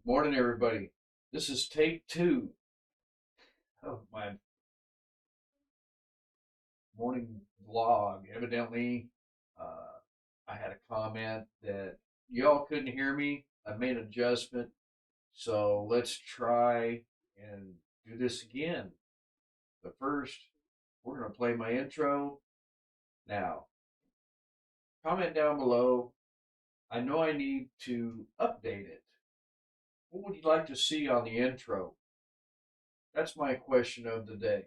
Morning, everybody. This is take two of my morning vlog. Evidently, uh, I had a comment that y'all couldn't hear me. I made an adjustment, so let's try and do this again. But first, we're going to play my intro. Now, comment down below. I know I need to update it. What would you like to see on the intro? That's my question of the day.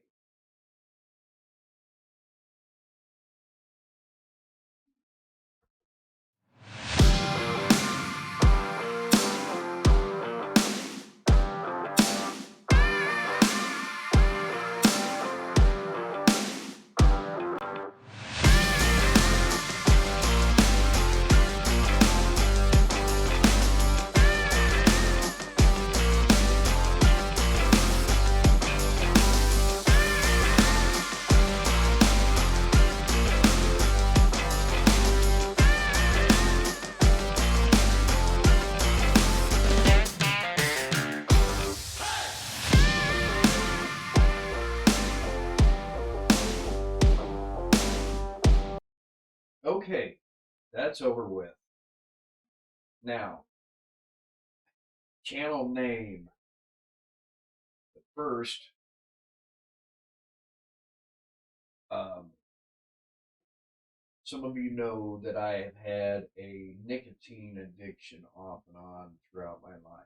Okay, that's over with. Now, channel name. First, um, some of you know that I have had a nicotine addiction off and on throughout my life.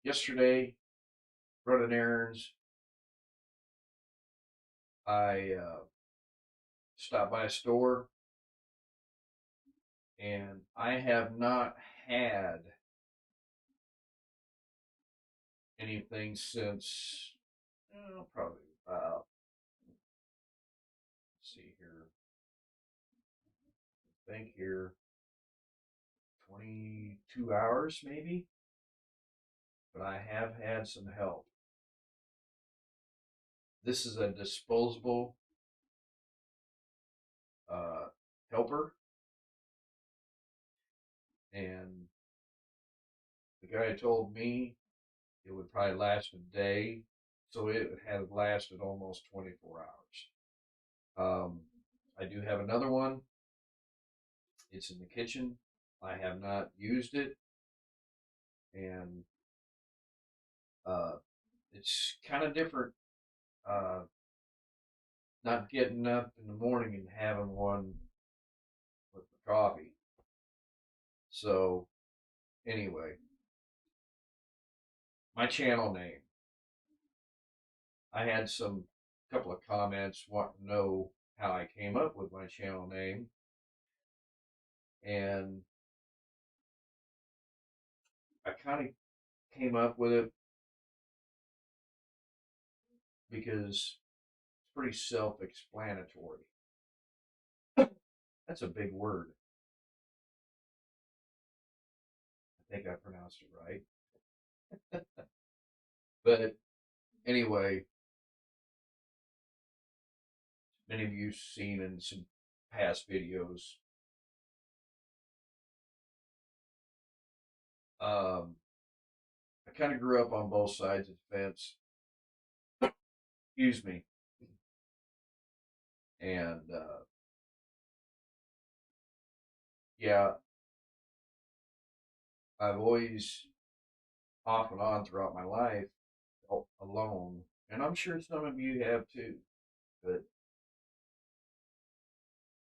Yesterday, running errands, I stopped by a store and I have not had anything since probably about, let's see here, I think here 22 hours maybe, but I have had some help. This is a disposable uh, helper, and the guy told me it would probably last a day, so it had lasted almost 24 hours. I do have another one. It's in the kitchen. I have not used it, and uh, it's kind of different. Uh, not getting up in the morning and having one with the coffee. So anyway, my channel name. I had some couple of comments wanting to know how I came up with my channel name, and I kind of came up with it because it's pretty self-explanatory. That's a big word. I think I pronounced it right. But anyway, many of you seen in some past videos. Um, I kind of grew up on both sides of the fence. Excuse me. And yeah, I've always, off and on throughout my life, felt alone. And I'm sure some of you have too. But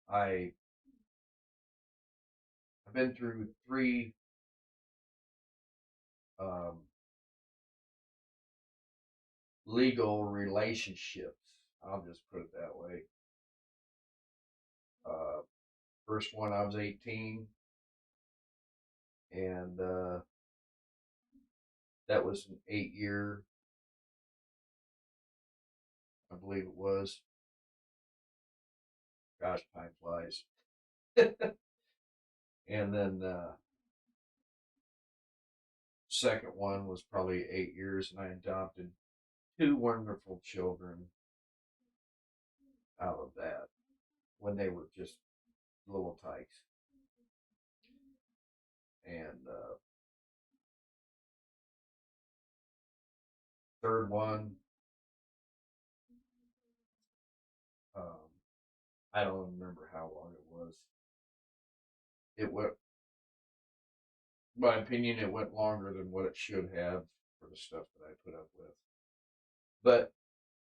I, I've been through three um, legal relationships. I'll just put it that way. Uh, First one, I was 18, and that was an 8 year, I believe it was. Gosh, time flies. And then second one was probably 8 years, and I adopted two wonderful children out of that when they were just little tykes. And third one, um, I don't remember how long it was. It went, in my opinion, it went longer than what it should have for the stuff that I put up with. But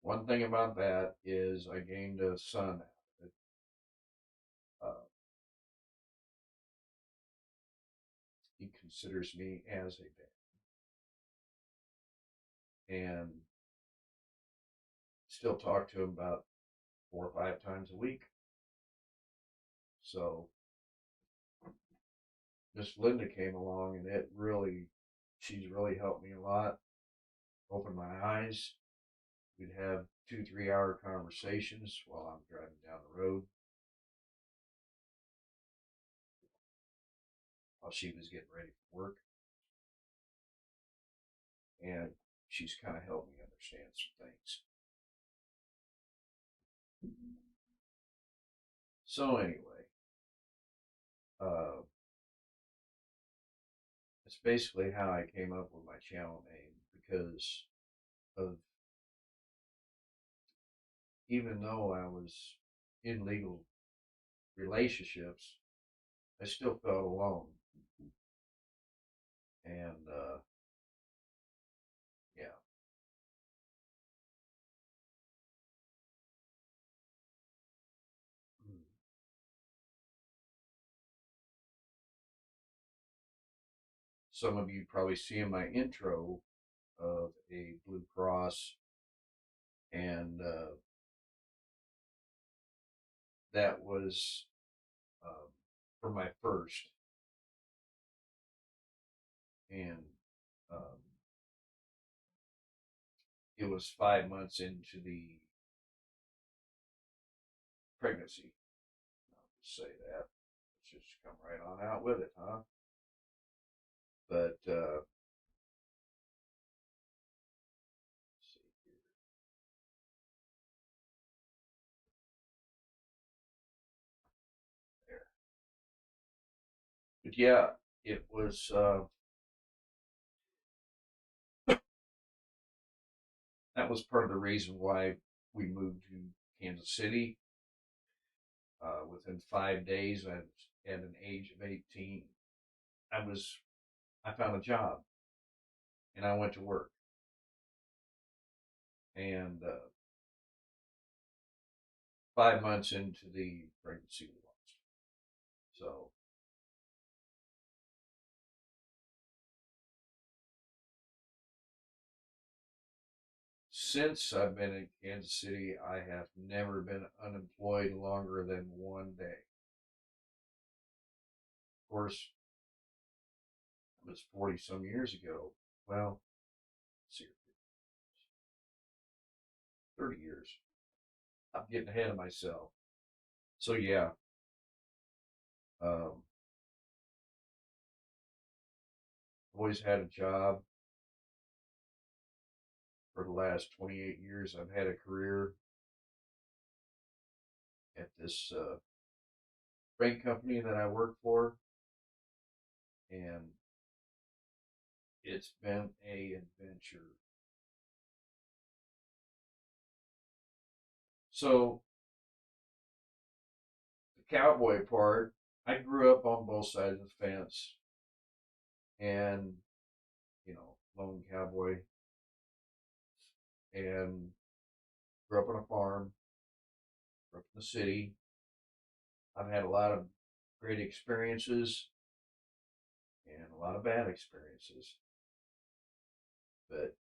one thing about that is I gained a son out of it. Uh, he considers me as a dad, and still talk to him about 4 or 5 times a week. So Miss Linda came along, and she's really helped me a lot, opened my eyes. We'd have 2 or 3 hour conversations while I'm driving down the road while she was getting ready for work, and she's kind of helped me understand some things. So anyway, uh, it's basically how I came up with my channel name, because of, even though I was in legal relationships, I still felt alone. And yeah, some of you probably see in my intro of a Blue Cross, and that was um, for my first, and um, it was 5 months into the pregnancy. I'll just say that. Let's just come right on out with it, huh? But let's see here. There. But yeah, it was. That was part of the reason why we moved to Kansas City. Within 5 days, I was at an age of 18. I was I found a job, and I went to work, and 5 months into the pregnancy, we lost. So since I've been in Kansas City, I have never been unemployed longer than one day. Of course, it was 40 some years ago. Well, see, 30 years. I'm getting ahead of myself. So yeah, um, always had a job for the last 28 years. I've had a career at this freight company that I work for, and it's been a adventure. So the cowboy part, I grew up on both sides of the fence, and lone cowboy, and grew up on a farm, grew up in the city. I've had a lot of great experiences and a lot of bad experiences, but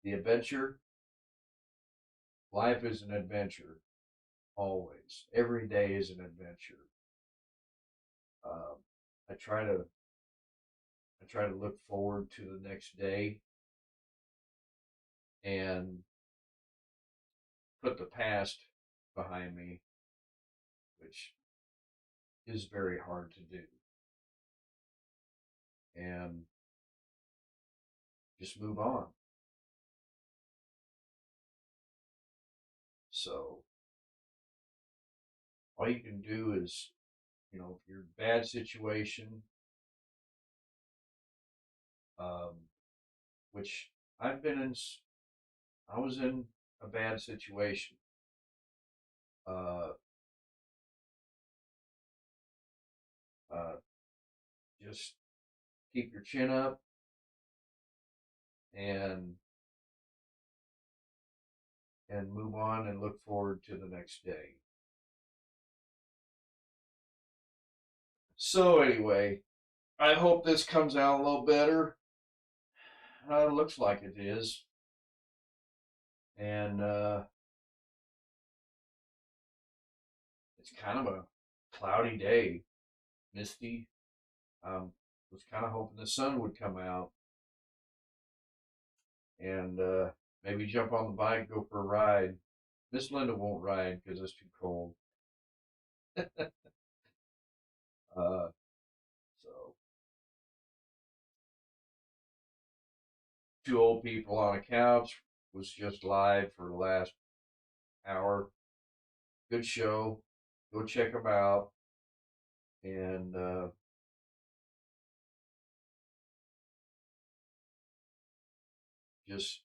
the adventure, life is an adventure always. Every day is an adventure. Um, I try to look forward to the next day and put the past behind me, which is very hard to do, and just move on. So all you can do is if you're in a bad situation, um, which I've been in, I was in a bad situation. Uh, uh, just keep your chin up and move on and look forward to the next day. So anyway, I hope this comes out a little better. Looks like it is, and it's kind of a cloudy day, misty. Was kind of hoping the sun would come out and maybe jump on the bike, go for a ride. Miss Linda won't ride because it's too cold. Uh, so, two old people on a couch was just live for the last hour. Good show. Go check them out. And just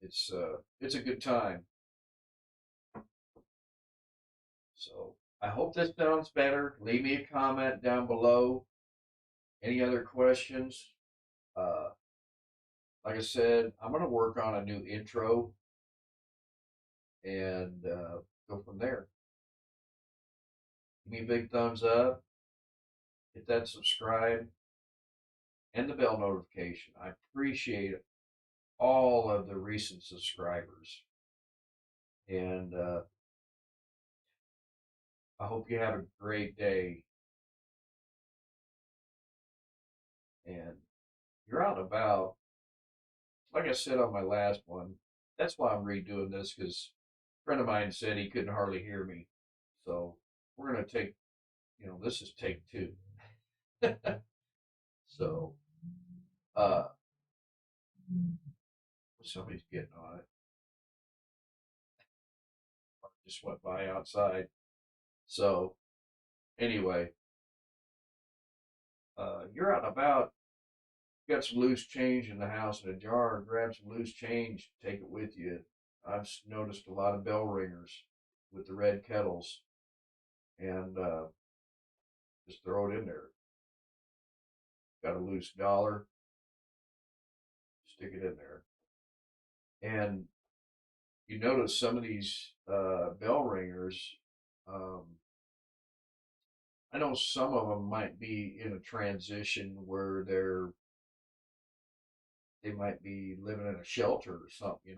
it's a good time. So I hope this sounds better. Leave me a comment down below. Any other questions? Uh, like I said, I'm gonna work on a new intro and go from there. Give me a big thumbs up. Hit that subscribe and the bell notification. I appreciate all of the recent subscribers, and I hope you have a great day. And you're out and about. Like I said on my last one, that's why I'm redoing this because a friend of mine said he couldn't hardly hear me. So we're gonna take, this is take two. So uh, somebody's getting on it. Just went by outside. So anyway, you're out and about. Got some loose change in the house in a jar. Grab some loose change. Take it with you. I've noticed a lot of bell ringers with the red kettles, and just throw it in there. Got a loose dollar, stick it in there. And you notice some of these bell ringers, um, I know some of them might be in a transition where they might be living in a shelter or something,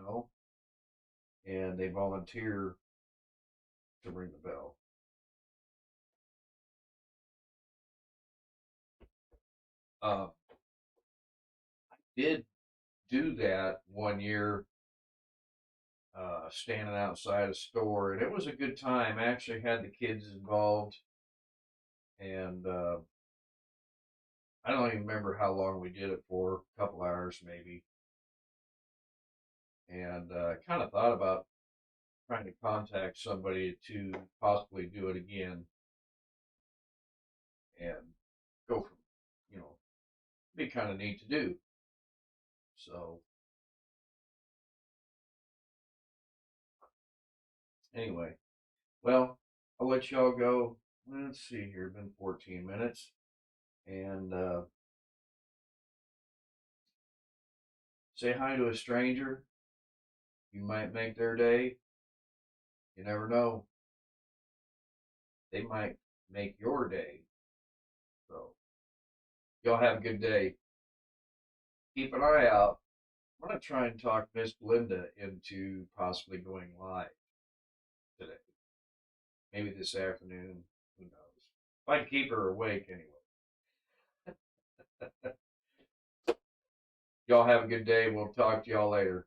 and they volunteer to ring the bell. Uh, did do that one year, standing outside a store, and it was a good time. I actually had the kids involved, and I don't even remember how long we did it for, a couple hours maybe. And kind of thought about trying to contact somebody to possibly do it again and go from, be kind of neat to do. So anyway, well, I'll let y'all go. Let's see here, been 14 minutes, and say hi to a stranger. You might make their day. You never know. They might make your day. So y'all have a good day. Keep an eye out. I'm going to try and talk Miss Belinda into possibly going live today. Maybe this afternoon. Who knows? If I can keep her awake anyway. Y'all have a good day. We'll talk to y'all later.